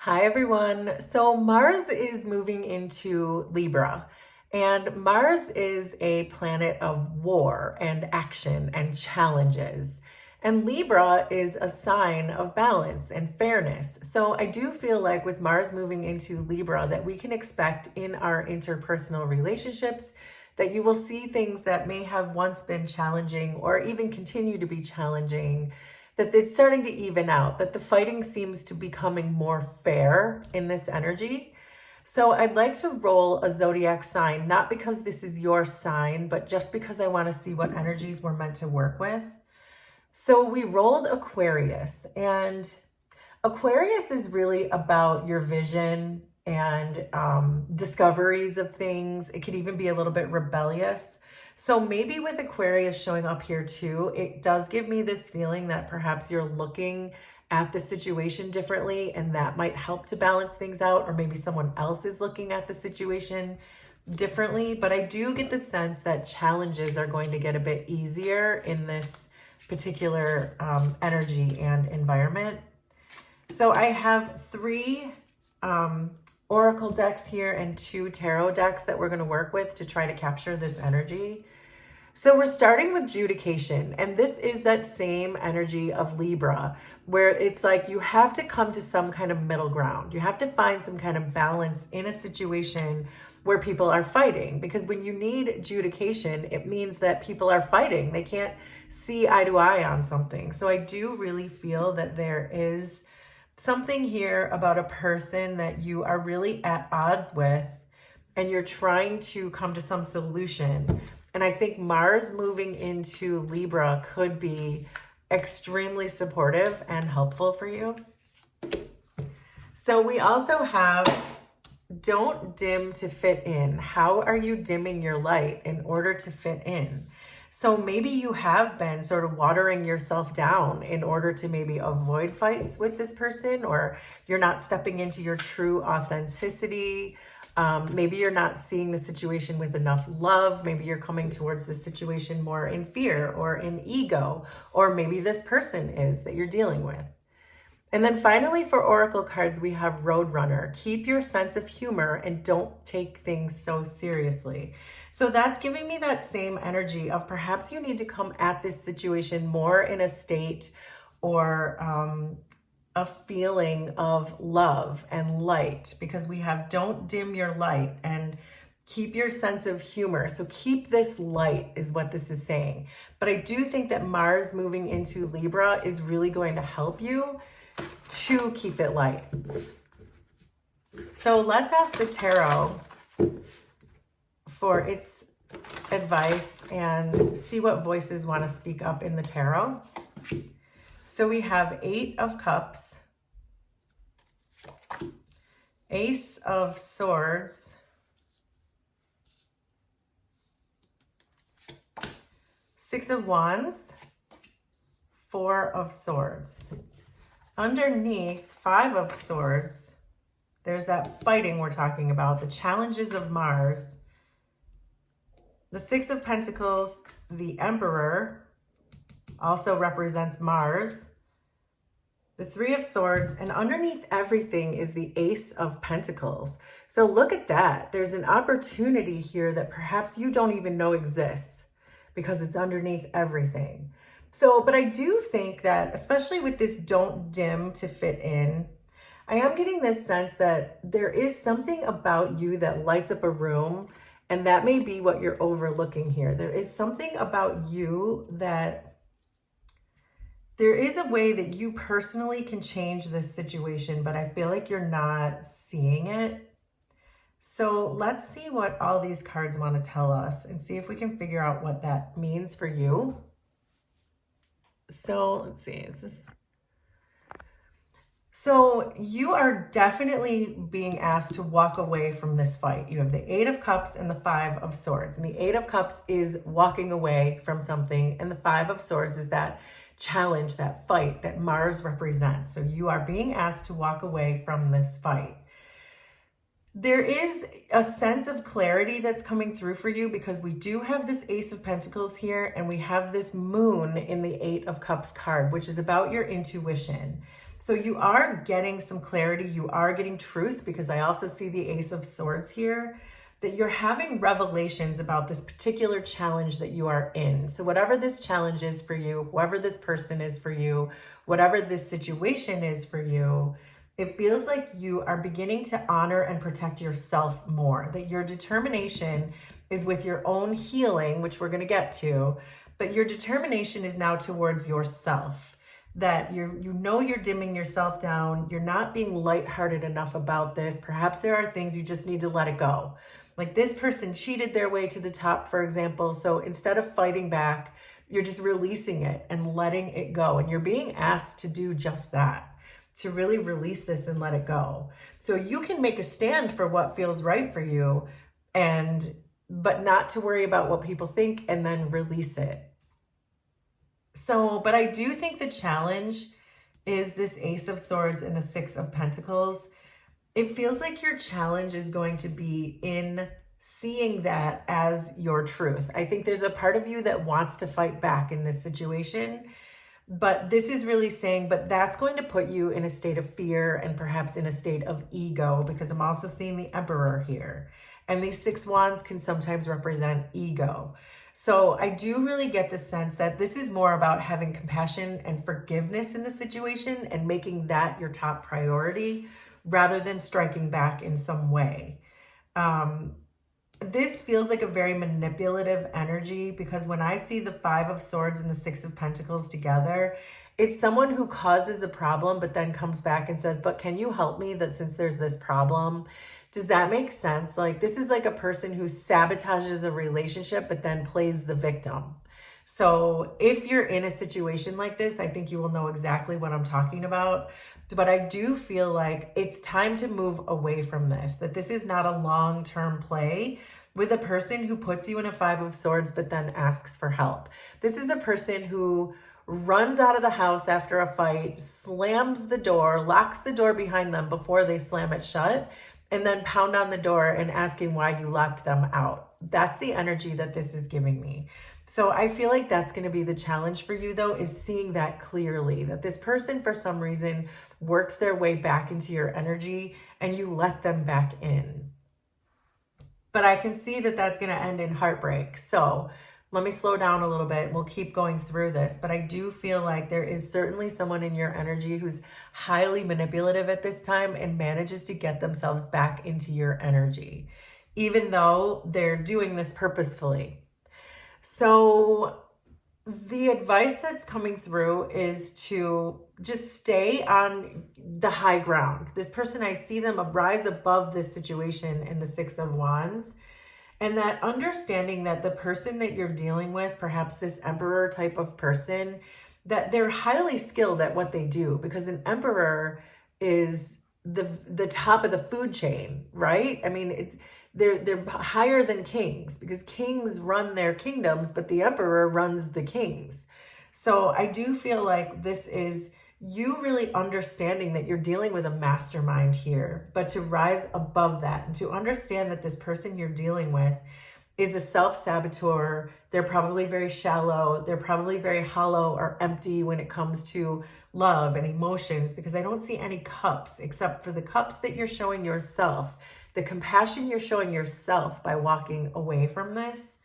Hi, everyone. So Mars is moving into Libra, and Mars is a planet of war and action and challenges. And Libra is a sign of balance and fairness. So I do feel like with Mars moving into Libra that we can expect in our interpersonal relationships that you will see things that may have once been challenging or even continue to be challenging, that it's starting to even out, that the fighting seems to be becoming more fair in this energy. So I'd like to roll a zodiac sign, not because this is your sign, but just because I want to see what energies we're meant to work with. So we rolled Aquarius, and Aquarius is really about your vision and discoveries of things. It could even be a little bit rebellious. So maybe with Aquarius showing up here too, it does give me this feeling that perhaps you're looking at the situation differently, and that might help to balance things out, or maybe someone else is looking at the situation differently. But I do get the sense that challenges are going to get a bit easier in this particular energy and environment. So I have three oracle decks here and two tarot decks that we're going to work with to try to capture this energy. So we're starting with judication, and this is that same energy of Libra, where it's like you have to come to some kind of middle ground. You have to find some kind of balance in a situation where people are fighting, because when you need judication, it means that people are fighting. They can't see eye to eye on something. So I do really feel that there is something here about a person that you are really at odds with, and you're trying to come to some solution. And I think Mars moving into Libra could be extremely supportive and helpful for you. So we also have don't dim to fit in. How are you dimming your light in order to fit in? So maybe you have been sort of watering yourself down in order to maybe avoid fights with this person, or you're not stepping into your true authenticity. Maybe you're not seeing the situation with enough love. Maybe you're coming towards the situation more in fear or in ego, or maybe this person is that you're dealing with. And then finally, for oracle cards, we have Roadrunner. Keep your sense of humor and don't take things so seriously. So that's giving me that same energy of perhaps you need to come at this situation more in a state or a feeling of love and light, because we have don't dim your light and keep your sense of humor. So keep this light is what this is saying. But I do think that Mars moving into Libra is really going to help you to keep it light. So let's ask the tarot for its advice and see what voices want to speak up in the tarot. So we have 8 of Cups, Ace of Swords, Six of Wands, 4 of Swords. Underneath 5 of Swords, there's that fighting we're talking about, the challenges of Mars. The 6 of Pentacles, the Emperor, also represents Mars. The 3 of Swords, and underneath everything is the Ace of Pentacles. So look at that. There's an opportunity here that perhaps you don't even know exists because it's underneath everything. So, but I do think that, especially with this don't dim to fit in, I am getting this sense that there is something about you that lights up a room, and that may be what you're overlooking here. There is something about you that there is a way that you personally can change this situation, but I feel like you're not seeing it. So let's see what all these cards want to tell us and see if we can figure out what that means for you. So let's see. So you are definitely being asked to walk away from this fight. You have the 8 of Cups and the 5 of Swords. And the 8 of Cups is walking away from something. And the 5 of Swords is that challenge, that fight that Mars represents. So you are being asked to walk away from this fight. There is a sense of clarity that's coming through for you, because we do have this Ace of Pentacles here, and we have this Moon in the 8 of Cups card, which is about your intuition. So you are getting some clarity. You are getting truth, because I also see the Ace of Swords here, that you're having revelations about this particular challenge that you are in. So whatever this challenge is for you, whoever this person is for you, whatever this situation is for you, it feels like you are beginning to honor and protect yourself more, that your determination is with your own healing, which we're going to get to, but your determination is now towards yourself, that you know you're dimming yourself down. You're not being lighthearted enough about this. Perhaps there are things you just need to let it go. Like this person cheated their way to the top, for example. So instead of fighting back, you're just releasing it and letting it go. And you're being asked to do just that, to really release this and let it go. So you can make a stand for what feels right for you, but not to worry about what people think, and then release it. So, but I do think the challenge is this Ace of Swords and the Six of Pentacles. It feels like your challenge is going to be in seeing that as your truth. I think there's a part of you that wants to fight back in this situation, but this is really saying, but that's going to put you in a state of fear and perhaps in a state of ego, because I'm also seeing the Emperor here. And these 6 wands can sometimes represent ego. So I do really get the sense that this is more about having compassion and forgiveness in the situation and making that your top priority, rather than striking back in some way. This feels like a very manipulative energy, because when I see the 5 of Swords and the 6 of Pentacles together, it's someone who causes a problem but then comes back and says, but can you help me, that since there's this problem? Does that make sense? Like, this is like a person who sabotages a relationship but then plays the victim. So if you're in a situation like this, I think you will know exactly what I'm talking about. But I do feel like it's time to move away from this, that this is not a long-term play with a person who puts you in a 5 of Swords but then asks for help. This is a person who runs out of the house after a fight, slams the door, locks the door behind them before they slam it shut, and then pound on the door and asking why you locked them out. That's the energy that this is giving me. So I feel like that's going to be the challenge for you, though, is seeing that clearly, that this person for some reason works their way back into your energy and you let them back in. But I can see that that's going to end in heartbreak. So let me slow down a little bit. We'll keep going through this. But I do feel like there is certainly someone in your energy who's highly manipulative at this time and manages to get themselves back into your energy, even though they're doing this purposefully. So the advice that's coming through is to just stay on the high ground. This person, I see them rise above this situation in the 6 of Wands. And that understanding that the person that you're dealing with, perhaps this Emperor type of person, that they're highly skilled at what they do, because an Emperor is the top of the food chain, right? I mean, they're higher than kings, because kings run their kingdoms, but the Emperor runs the kings. So I do feel like this is you really understanding that you're dealing with a mastermind here, but to rise above that and to understand that this person you're dealing with is a self-saboteur. They're probably very shallow. They're probably very hollow or empty when it comes to love and emotions, because I don't see any cups except for the cups that you're showing yourself, the compassion you're showing yourself by walking away from this.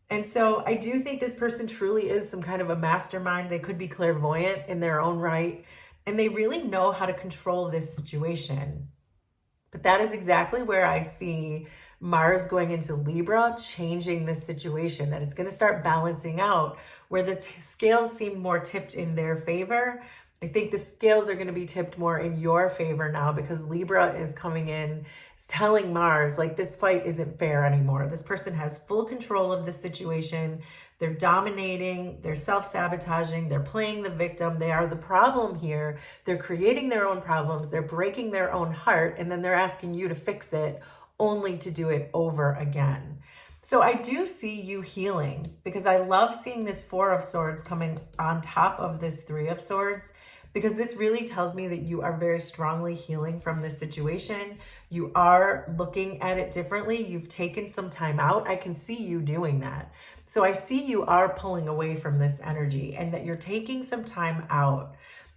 And so I do think this person truly is some kind of a mastermind. They could be clairvoyant in their own right, and they really know how to control this situation. But that is exactly where I see Mars going into Libra, changing this situation, that it's going to start balancing out where the scales seem more tipped in their favor. I think the scales are going to be tipped more in your favor now, because Libra is coming in telling Mars, like, this fight isn't fair anymore. This person has full control of the situation. They're dominating, they're self-sabotaging, they're playing the victim. They are the problem here. They're creating their own problems. They're breaking their own heart, and then they're asking you to fix it, only to do it over again. So I do see you healing, because I love seeing this 4 of Swords coming on top of this 3 of Swords, because this really tells me that you are very strongly healing from this situation. You are looking at it differently. You've taken some time out. I can see you doing that. So I see you are pulling away from this energy, and that you're taking some time out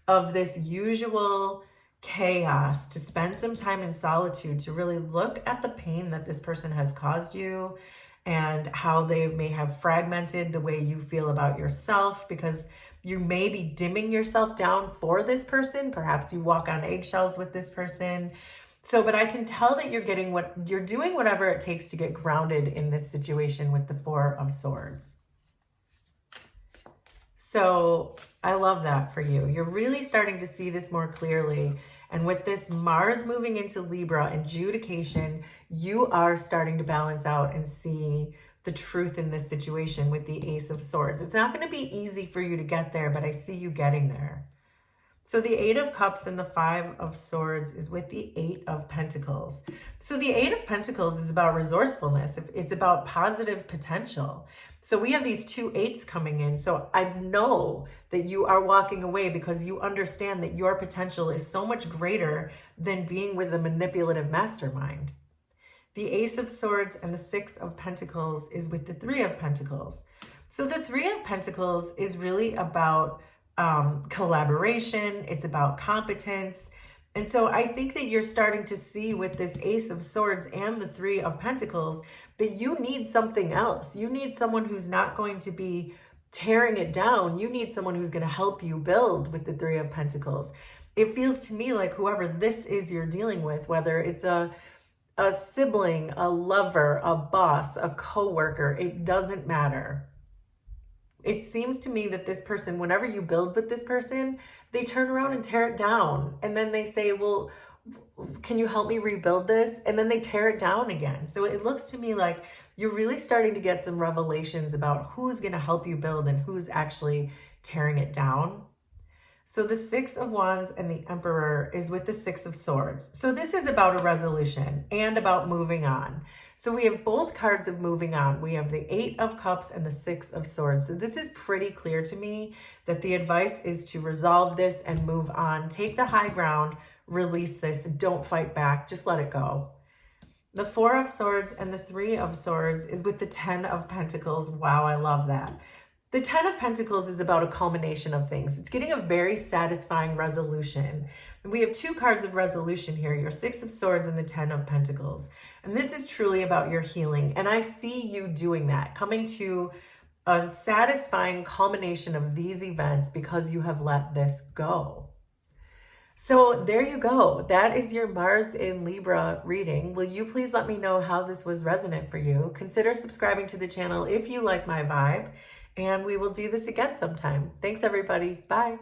of this usual chaos, to spend some time in solitude, to really look at the pain that this person has caused you and how they may have fragmented the way you feel about yourself, because you may be dimming yourself down for this person. Perhaps you walk on eggshells with this person. So, but I can tell that you're doing whatever it takes to get grounded in this situation with the Four of Swords. So I love that for you. You're really starting to see this more clearly. And with this Mars moving into Libra and adjudication, you are starting to balance out and see the truth in this situation with the Ace of Swords. It's not going to be easy for you to get there, but I see you getting there. So the Eight of Cups and the Five of Swords is with the Eight of Pentacles. So the Eight of Pentacles is about resourcefulness. It's about positive potential. So we have these two eights coming in. So I know that you are walking away because you understand that your potential is so much greater than being with a manipulative mastermind. The Ace of Swords and the Six of Pentacles is with the Three of Pentacles. So the Three of Pentacles is really about collaboration. It's about competence. And so I think that you're starting to see with this Ace of Swords and the Three of Pentacles that you need something else. You need someone who's not going to be tearing it down. You need someone who's going to help you build with the Three of Pentacles. It feels to me like whoever this is you're dealing with, whether it's a sibling, a lover, a boss, a coworker, it doesn't matter. It seems to me that this person, whenever you build with this person, they turn around and tear it down. And then they say, well, can you help me rebuild this? And then they tear it down again. So it looks to me like you're really starting to get some revelations about who's going to help you build and who's actually tearing it down. So the Six of Wands and the Emperor is with the Six of Swords. So this is about a resolution and about moving on. So we have both cards of moving on. We have the Eight of Cups and the Six of Swords. So this is pretty clear to me that the advice is to resolve this and move on. Take the high ground, release this, don't fight back, just let it go. The Four of Swords and the Three of Swords is with the Ten of Pentacles. Wow, I love that. The Ten of Pentacles is about a culmination of things. It's getting a very satisfying resolution. And we have two cards of resolution here, your Six of Swords and the Ten of Pentacles. And this is truly about your healing. And I see you doing that, coming to a satisfying culmination of these events because you have let this go. So there you go. That is your Mars in Libra reading. Will you please let me know how this was resonant for you? Consider subscribing to the channel if you like my vibe. And we will do this again sometime. Thanks, everybody. Bye.